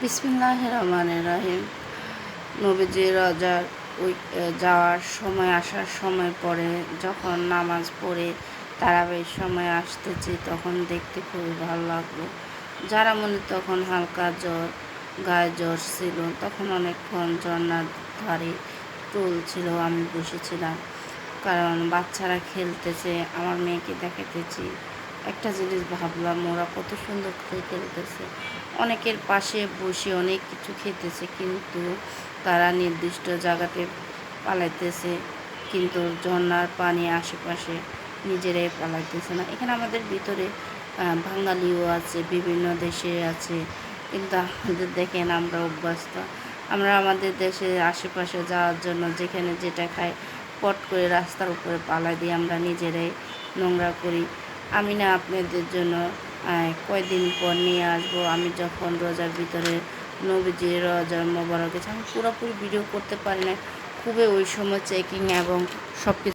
বিসমিল্লাহির রহমানির রহিম। নবীজি রোজার যাওয়ার সময় আসার সময় পরে যখন নামাজ পড়ে তারাবির সময় আসতেছি তখন দেখতে খুবই ভালো লাগলো। যারা মনে তখন হালকা জ্বর, গায়ে জ্বর ছিল, তখন অনেকক্ষণ ঝর্ণার ধারে টুল ছিল, আমি বসেছিলাম। কারণ বাচ্চারা খেলতেছে, আমার মেয়েকে দেখাতেছি। একটা জিনিস ভাবলাম, ওরা কত সুন্দর করে খেলতেছে, অনেকের পাশে বসে অনেক কিছু খেতেছে, কিন্তু তারা নির্দিষ্ট জায়গাতে পালাইতেছে, কিন্তু ঝর্ণার পানি আশেপাশে নিজেরাই পালাইতেছে না। এখানে আমাদের ভিতরে বাঙালিও আছে, বিভিন্ন দেশে আছে, কিন্তু আমাদের দেখেন আমরা অভ্যস্ত। আমরা আমাদের দেশের আশেপাশে যাওয়ার জন্য যেখানে যেটা খাই পট করে রাস্তার উপরে পালা দিয়ে আমরা নিজেরাই নোংরা করি। আমি না আপনাদের জন্য কয়দিন পর নিয়ে আসবো, আমি যখন রোজার ভিতরে নবীজির রোজার মোবারকে আমি পুরোপুরি ভিডিও করতে পারি না, খুবই ওই সময় চেকিং এবং সব কিছু